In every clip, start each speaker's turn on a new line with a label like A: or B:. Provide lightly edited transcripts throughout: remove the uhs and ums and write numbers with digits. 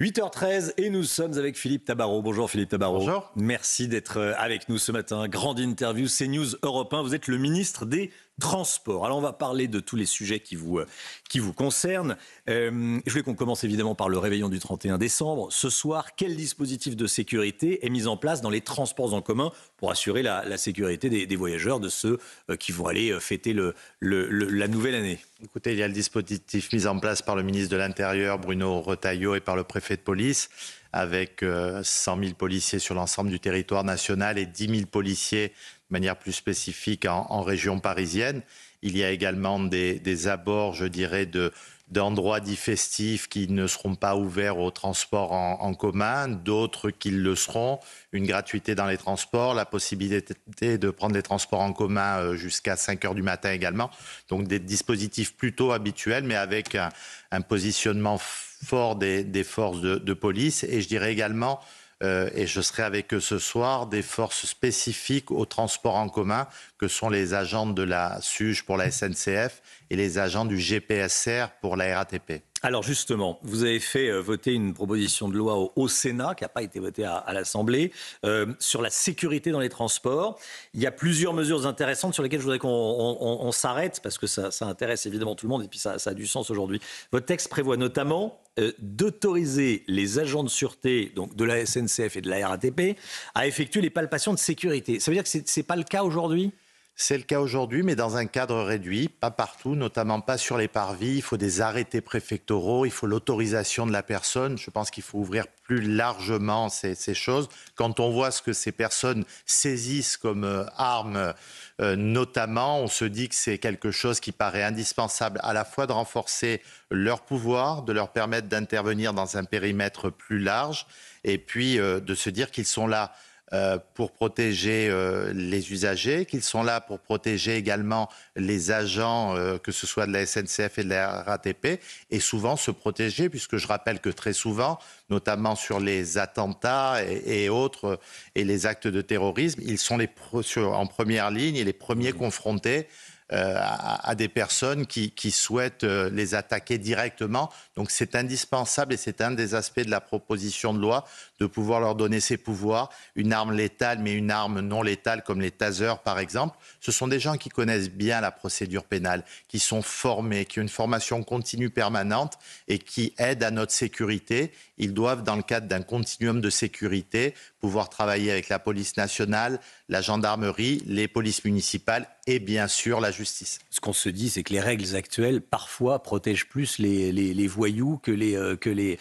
A: 8h13 et nous sommes avec Philippe Tabarot. Bonjour Philippe Tabarot.
B: Bonjour.
A: Merci d'être avec nous ce matin. Grande interview CNews Europe 1. Vous êtes le ministre des Transports. Alors on va parler de tous les sujets qui vous concernent. Je voulais qu'on commence évidemment par le réveillon du 31 décembre. Ce soir, quel dispositif de sécurité est mis en place dans les transports en commun pour assurer la sécurité des voyageurs, de ceux qui vont aller fêter la nouvelle année?
B: Écoutez, il y a le dispositif mis en place par le ministre de l'Intérieur, Bruno Retailleau, et par le préfet de police, avec 100 000 policiers sur l'ensemble du territoire national et 10 000 policiers de manière plus spécifique en région parisienne. Il y a également des abords, je dirais, d'endroits dits festifs qui ne seront pas ouverts au transport en commun, d'autres qui le seront, une gratuité dans les transports, la possibilité de prendre les transports en commun jusqu'à 5 heures du matin également. Donc des dispositifs plutôt habituels, mais avec un positionnement fort des forces de police. Et je dirais également, et je serai avec eux ce soir, des forces spécifiques au transport en commun, que sont les agents de la SUGE pour la SNCF et les agents du GPSR pour la RATP.
A: Alors justement, vous avez fait voter une proposition de loi au Sénat, qui n'a pas été votée à l'Assemblée, sur la sécurité dans les transports. Il y a plusieurs mesures intéressantes sur lesquelles je voudrais qu'on s'arrête, parce que ça intéresse évidemment tout le monde, et puis ça a du sens aujourd'hui. Votre texte prévoit notamment d'autoriser les agents de sûreté, donc de la SNCF et de la RATP, à effectuer les palpations de sécurité. Ça veut dire que ce n'est pas le cas aujourd'hui ?
B: C'est le cas aujourd'hui, mais dans un cadre réduit, pas partout, notamment pas sur les parvis. Il faut des arrêtés préfectoraux, il faut l'autorisation de la personne. Je pense qu'il faut ouvrir plus largement ces choses. Quand on voit ce que ces personnes saisissent comme armes, notamment, on se dit que c'est quelque chose qui paraît indispensable à la fois de renforcer leur pouvoir, de leur permettre d'intervenir dans un périmètre plus large, et puis de se dire qu'ils sont là pour protéger les usagers, qu'ils sont là pour protéger également les agents, que ce soit de la SNCF et de la RATP, et souvent se protéger, puisque je rappelle que très souvent, notamment sur les attentats et autres, et les actes de terrorisme, ils sont en première ligne et les premiers confrontés à des personnes qui souhaitent les attaquer directement. Donc c'est indispensable et c'est un des aspects de la proposition de loi de pouvoir leur donner ces pouvoirs, une arme létale mais une arme non létale comme les tasers par exemple. Ce sont des gens qui connaissent bien la procédure pénale, qui sont formés, qui ont une formation continue permanente et qui aident à notre sécurité. Ils doivent, dans le cadre d'un continuum de sécurité, pouvoir travailler avec la police nationale, la gendarmerie, les polices municipales et bien sûr la justice.
A: Ce qu'on se dit, c'est que les règles actuelles, parfois, protègent plus les voyous que les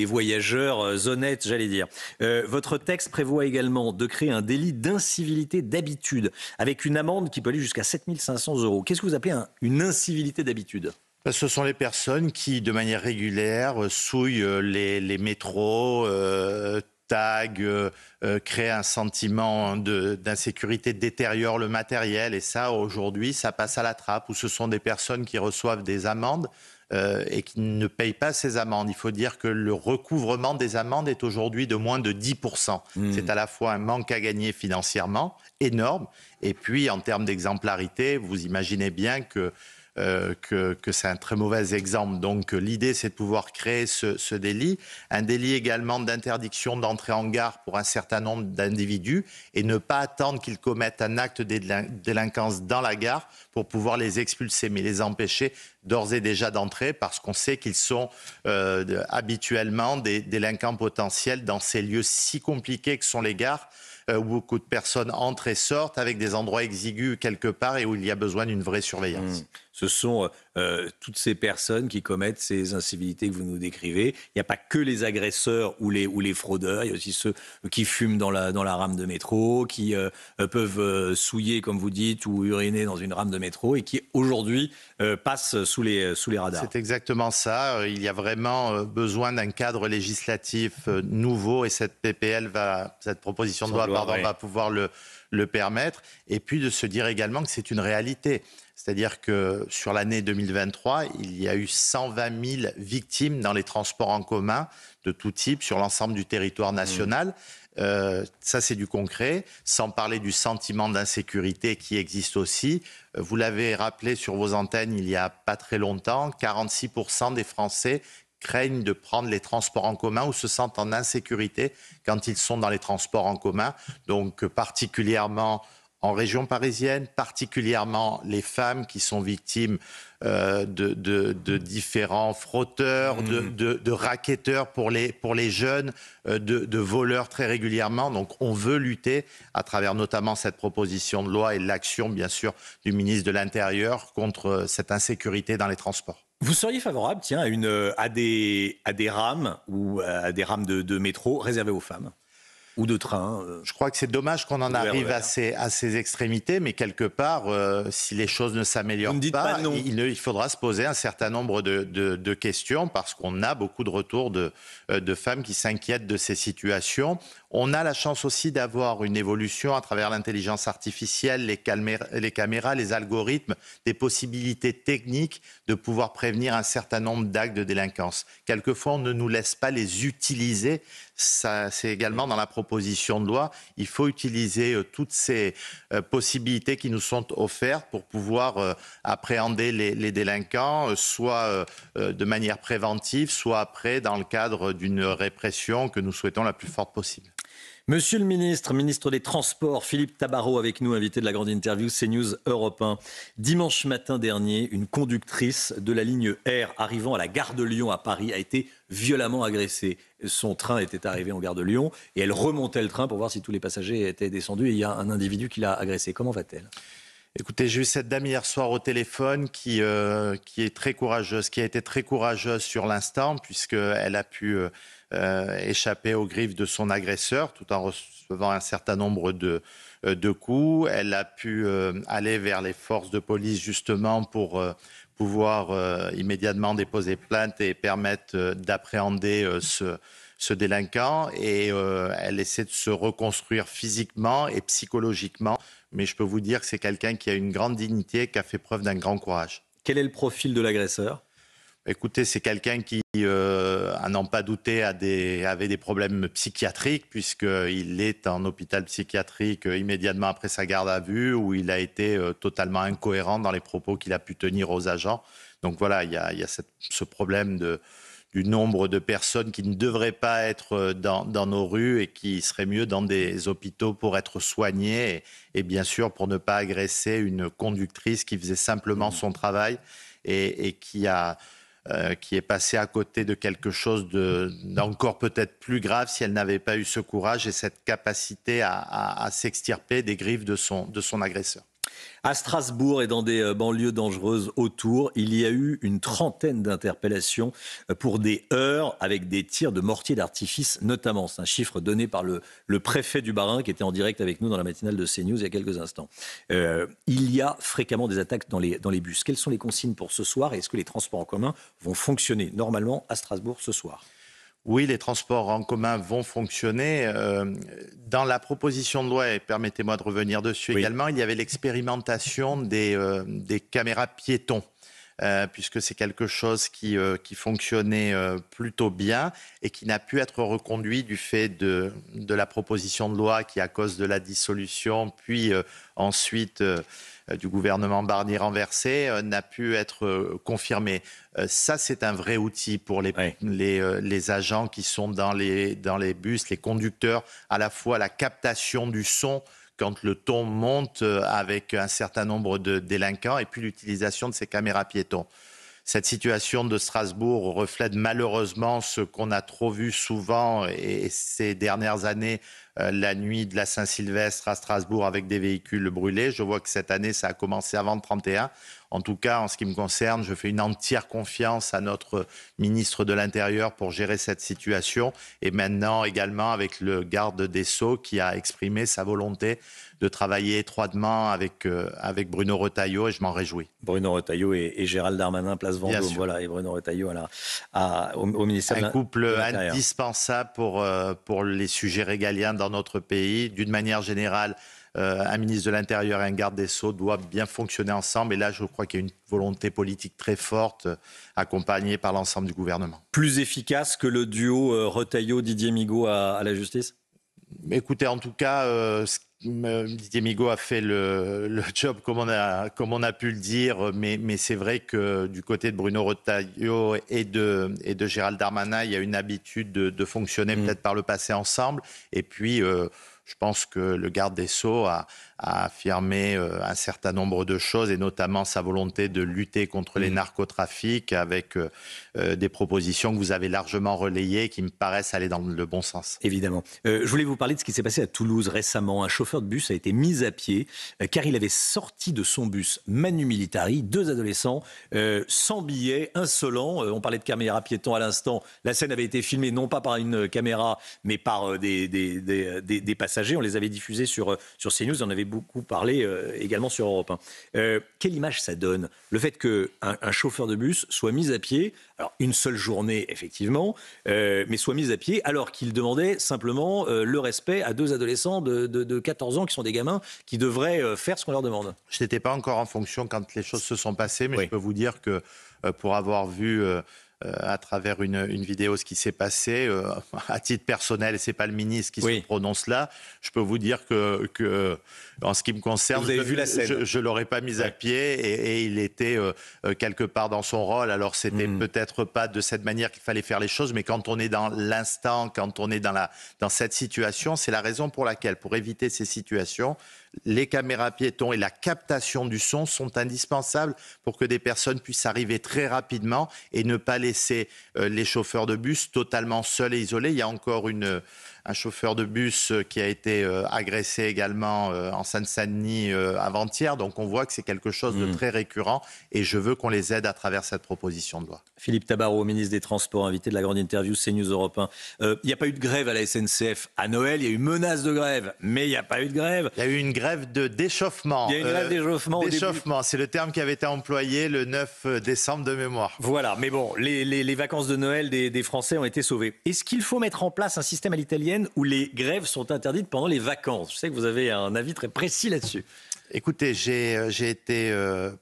A: voyageurs honnêtes, j'allais dire. Votre texte prévoit également de créer un délit d'incivilité d'habitude, avec une amende qui peut aller jusqu'à 7 500 €. Qu'est-ce que vous appelez une incivilité d'habitude ?
B: Ce sont les personnes qui, de manière régulière, souillent les métros, taguent, créent un sentiment d'insécurité, détériorent le matériel. Et ça, aujourd'hui, ça passe à la trappe. Ou ce sont des personnes qui reçoivent des amendes et qui ne payent pas ces amendes. Il faut dire que le recouvrement des amendes est aujourd'hui de moins de 10%. C'est à la fois un manque à gagner financièrement énorme. Et puis, en termes d'exemplarité, vous imaginez bien que c'est un très mauvais exemple. Donc l'idée, c'est de pouvoir créer ce délit. Un délit également d'interdiction d'entrer en gare pour un certain nombre d'individus et ne pas attendre qu'ils commettent un acte de délinquance dans la gare pour pouvoir les expulser, mais les empêcher d'ores et déjà d'entrer parce qu'on sait qu'ils sont habituellement des délinquants potentiels dans ces lieux si compliqués que sont les gares, où beaucoup de personnes entrent et sortent avec des endroits exigus quelque part et où il y a besoin d'une vraie surveillance.
A: Ce sont toutes ces personnes qui commettent ces incivilités que vous nous décrivez. Il n'y a pas que les agresseurs ou les fraudeurs, il y a aussi ceux qui fument dans la rame de métro, qui peuvent souiller, comme vous dites, ou uriner dans une rame de métro et qui, aujourd'hui, passent sous les radars.
B: C'est exactement ça. Il y a vraiment besoin d'un cadre législatif nouveau et cette proposition de loi va pouvoir le permettre. Et puis de se dire également que c'est une réalité. C'est-à-dire que sur l'année 2023, il y a eu 120 000 victimes dans les transports en commun de tout type sur l'ensemble du territoire national. Ça, c'est du concret, sans parler du sentiment d'insécurité qui existe aussi. Vous l'avez rappelé sur vos antennes il n'y a pas très longtemps, 46% des Français craignent de prendre les transports en commun ou se sentent en insécurité quand ils sont dans les transports en commun. Donc particulièrement en région parisienne, particulièrement les femmes qui sont victimes de différents fraudeurs, de racketteurs pour les jeunes, de voleurs très régulièrement. Donc on veut lutter à travers notamment cette proposition de loi et l'action bien sûr du ministre de l'Intérieur contre cette insécurité dans les transports.
A: Vous seriez favorable, tiens, à des rames ou à des rames de métro réservées aux femmes ou de train?
B: Je crois que c'est dommage qu'on en arrive à ces extrémités, mais quelque part, si les choses ne s'améliorent pas, il faudra se poser un certain nombre de questions, parce qu'on a beaucoup de retours de femmes qui s'inquiètent de ces situations. On a la chance aussi d'avoir une évolution à travers l'intelligence artificielle, les caméras, les algorithmes, des possibilités techniques de pouvoir prévenir un certain nombre d'actes de délinquance. Quelquefois, on ne nous laisse pas les utiliser. Ça, c'est également dans la proposition de loi. Il faut utiliser toutes ces possibilités qui nous sont offertes pour pouvoir appréhender les délinquants, soit de manière préventive, soit après dans le cadre d'une répression que nous souhaitons la plus forte possible.
A: Monsieur le ministre des Transports, Philippe Tabarot avec nous, invité de la grande interview CNews Europe 1. Dimanche matin dernier, une conductrice de la ligne R arrivant à la gare de Lyon à Paris a été violemment agressée. Son train était arrivé en gare de Lyon et elle remontait le train pour voir si tous les passagers étaient descendus et il y a un individu qui l'a agressée. Comment va-t-elle ?
B: Écoutez, j'ai eu cette dame hier soir au téléphone qui est très courageuse, qui a été très courageuse sur l'instant, puisqu'elle a pu échapper aux griffes de son agresseur tout en recevant un certain nombre de coups. Elle a pu aller vers les forces de police justement pour pouvoir immédiatement déposer plainte et permettre d'appréhender ce délinquant. Et elle essaie de se reconstruire physiquement et psychologiquement. Mais je peux vous dire que c'est quelqu'un qui a une grande dignité, qui a fait preuve d'un grand courage.
A: Quel est le profil de l'agresseur ?
B: Écoutez, c'est quelqu'un qui, à n'en pas douter, avait des problèmes psychiatriques, puisqu'il est en hôpital psychiatrique immédiatement après sa garde à vue, où il a été totalement incohérent dans les propos qu'il a pu tenir aux agents. Donc voilà, il y a ce problème du nombre de personnes qui ne devraient pas être dans nos rues et qui seraient mieux dans des hôpitaux pour être soignées et bien sûr pour ne pas agresser une conductrice qui faisait simplement son travail et qui est passée à côté de quelque chose d'encore peut-être plus grave si elle n'avait pas eu ce courage et cette capacité à s'extirper des griffes de son agresseur.
A: À Strasbourg et dans des banlieues dangereuses autour, il y a eu une trentaine d'interpellations pour des heurts avec des tirs de mortier d'artifice notamment. C'est un chiffre donné par le préfet du Bas-Rhin qui était en direct avec nous dans la matinale de CNews il y a quelques instants. Il y a fréquemment des attaques dans les bus. Quelles sont les consignes pour ce soir et est-ce que les transports en commun vont fonctionner normalement à Strasbourg ce soir ?
B: Oui, les transports en commun vont fonctionner. Dans la proposition de loi, et permettez-moi de revenir dessus également, il y avait l'expérimentation des caméras piétons, puisque c'est quelque chose qui fonctionnait plutôt bien et qui n'a pu être reconduit du fait de la proposition de loi qui, à cause de la dissolution, puis ensuite du gouvernement Barnier renversé, n'a pu être confirmé. Ça, c'est un vrai outil pour les agents qui sont dans les bus, les conducteurs, à la fois la captation du son quand le ton monte avec un certain nombre de délinquants et puis l'utilisation de ces caméras piétons. Cette situation de Strasbourg reflète malheureusement ce qu'on a trop vu souvent et ces dernières années, la nuit de la Saint-Sylvestre à Strasbourg avec des véhicules brûlés. Je vois que cette année, ça a commencé avant le 31. En tout cas, en ce qui me concerne, je fais une entière confiance à notre ministre de l'Intérieur pour gérer cette situation. Et maintenant également avec le garde des Sceaux qui a exprimé sa volonté de travailler étroitement avec Bruno Retailleau et je m'en réjouis.
A: Bruno Retailleau et Gérald Darmanin, place Vendôme. Voilà, et Bruno Retailleau au ministère de l'Intérieur.
B: Un couple indispensable pour les sujets régaliens dans notre pays. D'une manière générale, un ministre de l'Intérieur et un garde des Sceaux doivent bien fonctionner ensemble. Et là, je crois qu'il y a une volonté politique très forte, accompagnée par l'ensemble du gouvernement.
A: Plus efficace que le duo Retailleau-Didier Migaud à la justice ?
B: Écoutez, en tout cas, ce Didier Migaud a fait le job comme on a pu le dire, mais c'est vrai que du côté de Bruno Retailleau et de Gérald Darmanin, il y a une habitude de fonctionner peut-être par le passé ensemble. Et puis, je pense que le garde des Sceaux a affirmé un certain nombre de choses, et notamment sa volonté de lutter contre les narcotrafics avec des propositions que vous avez largement relayées et qui me paraissent aller dans le bon sens.
A: Évidemment. Je voulais vous parler de ce qui s'est passé à Toulouse récemment. Un chauffeur de bus a été mis à pied car il avait sorti de son bus Manu Militari 2 adolescents sans billets, insolents. On parlait de caméra piéton à l'instant. La scène avait été filmée non pas par une caméra mais par des passagers. On les avait diffusés sur CNews. On en avait beaucoup parlé également sur Europe 1. Quelle image ça donne, le fait qu'un chauffeur de bus soit mis à pied, alors une seule journée effectivement, mais soit mis à pied alors qu'il demandait simplement le respect à 2 adolescents de 14 ans qui sont des gamins qui devraient faire ce qu'on leur demande.
B: Je n'étais pas encore en fonction quand les choses se sont passées, mais
A: Oui.
B: je peux vous dire que pour avoir vu à travers une vidéo ce qui s'est passé, à titre personnel, et c'est pas le ministre qui se prononce là, je peux vous dire que en ce qui me concerne,
A: vous avez vu la scène.
B: je l'aurais pas mis à pied, et il était quelque part dans son rôle. Alors c'était peut-être pas de cette manière qu'il fallait faire les choses, mais quand on est dans l'instant, quand on est dans cette situation, c'est la raison pour laquelle, pour éviter ces situations, les caméras piétons et la captation du son sont indispensables pour que des personnes puissent arriver très rapidement et ne pas laisser les chauffeurs de bus totalement seuls et isolés. Il y a encore un chauffeur de bus qui a été agressé également en Seine-Saint-Denis avant-hier. Donc on voit que c'est quelque chose de très récurrent, et je veux qu'on les aide à travers cette proposition de loi.
A: Philippe Tabarot, ministre des Transports, invité de la grande interview CNews Europe 1. Il n'y a pas eu de grève à la SNCF à Noël. Il y a eu menace de grève, mais il n'y a pas eu de grève.
B: Il y a eu une grève d'échauffement.
A: Il y a eu une grève d'échauffement.
B: D'échauffement, c'est le terme qui avait été employé le 9 décembre de mémoire.
A: Voilà, mais bon, les vacances de Noël des Français ont été sauvées. Est-ce qu'il faut mettre en place un système à l'italienne où les grèves sont interdites pendant les vacances? Je sais que vous avez un avis très précis là-dessus.
B: Écoutez, j'ai été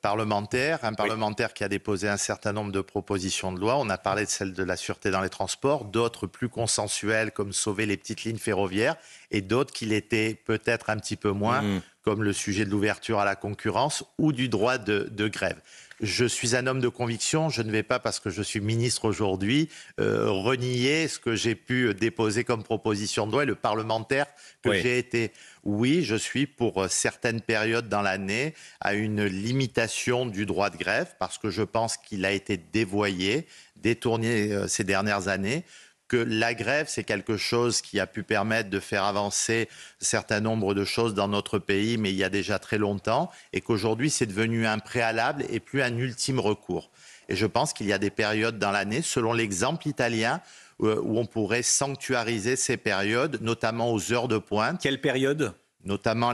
B: parlementaire, un parlementaire qui a déposé un certain nombre de propositions de loi. On a parlé de celle de la sûreté dans les transports, d'autres plus consensuelles comme sauver les petites lignes ferroviaires, et d'autres qui l'étaient peut-être un petit peu moins, comme le sujet de l'ouverture à la concurrence ou du droit de grève. Je suis un homme de conviction, je ne vais pas, parce que je suis ministre aujourd'hui, renier ce que j'ai pu déposer comme proposition de loi et le parlementaire que j'ai été. Oui, je suis pour certaines périodes dans l'année à une limitation du droit de grève, parce que je pense qu'il a été dévoyé, détourné ces dernières années. Que la grève, c'est quelque chose qui a pu permettre de faire avancer un certain nombre de choses dans notre pays, mais il y a déjà très longtemps, et qu'aujourd'hui, c'est devenu un préalable et plus un ultime recours. Et je pense qu'il y a des périodes dans l'année, selon l'exemple italien, où on pourrait sanctuariser ces périodes, notamment aux heures de pointe.
A: Quelle période ?
B: Notamment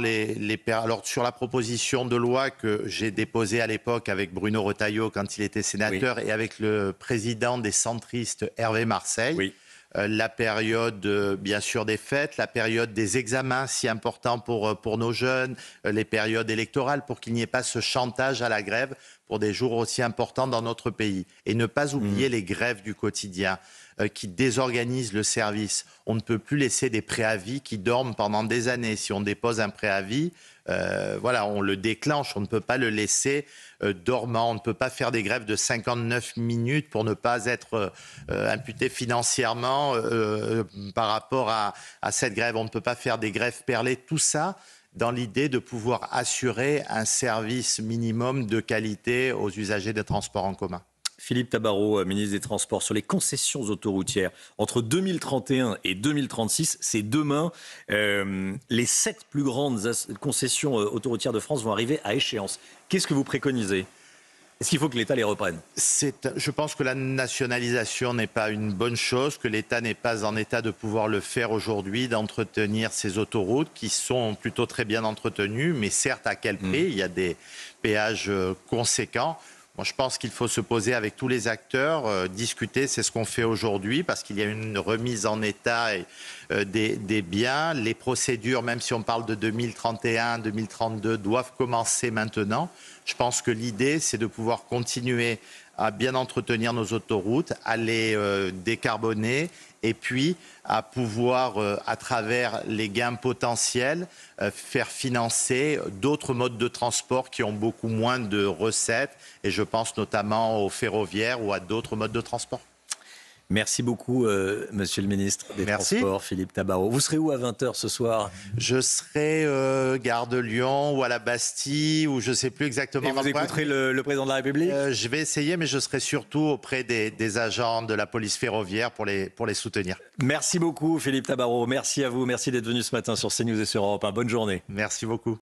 B: alors sur la proposition de loi que j'ai déposée à l'époque avec Bruno Retailleau quand il était sénateur, et avec le président des centristes Hervé Marseille. La période, bien sûr, des fêtes, la période des examens, si important pour nos jeunes, les périodes électorales, pour qu'il n'y ait pas ce chantage à la grève pour des jours aussi importants dans notre pays. Et ne pas oublier les grèves du quotidien qui désorganisent le service. On ne peut plus laisser des préavis qui dorment pendant des années. Si on dépose un préavis, on le déclenche, on ne peut pas le laisser dormant, on ne peut pas faire des grèves de 59 minutes pour ne pas être imputé financièrement par rapport à cette grève. On ne peut pas faire des grèves perlées, tout ça dans l'idée de pouvoir assurer un service minimum de qualité aux usagers des transports en commun.
A: Philippe Tabarot, ministre des Transports, sur les concessions autoroutières. Entre 2031 et 2036, c'est demain, les 7 plus grandes concessions autoroutières de France vont arriver à échéance. Qu'est-ce que vous préconisez ? Est-ce qu'il faut que l'État les reprenne ?
B: Je pense que la nationalisation n'est pas une bonne chose, que l'État n'est pas en état de pouvoir le faire aujourd'hui, d'entretenir ces autoroutes qui sont plutôt très bien entretenues, mais certes à quel prix ? Il y a des péages conséquents. Moi, je pense qu'il faut se poser avec tous les acteurs, discuter, c'est ce qu'on fait aujourd'hui, parce qu'il y a une remise en état des biens. Les procédures, même si on parle de 2031, 2032, doivent commencer maintenant. Je pense que l'idée, c'est de pouvoir continuer à bien entretenir nos autoroutes, à les décarboner et puis à pouvoir, à travers les gains potentiels, faire financer d'autres modes de transport qui ont beaucoup moins de recettes, et je pense notamment au ferroviaire ou à d'autres modes de transport.
A: Merci beaucoup, Monsieur le ministre des Transports, Philippe Tabarot. Vous serez où à 20h ce soir?
B: Je serai gare de Lyon ou à la Bastille, ou je ne sais plus exactement.
A: Et vous écouterez le président de la République?
B: Je vais essayer, mais je serai surtout auprès des agents de la police ferroviaire pour les soutenir.
A: Merci beaucoup, Philippe Tabarot. Merci à vous. Merci d'être venu ce matin sur CNews et sur Europe 1. Bonne journée.
B: Merci beaucoup.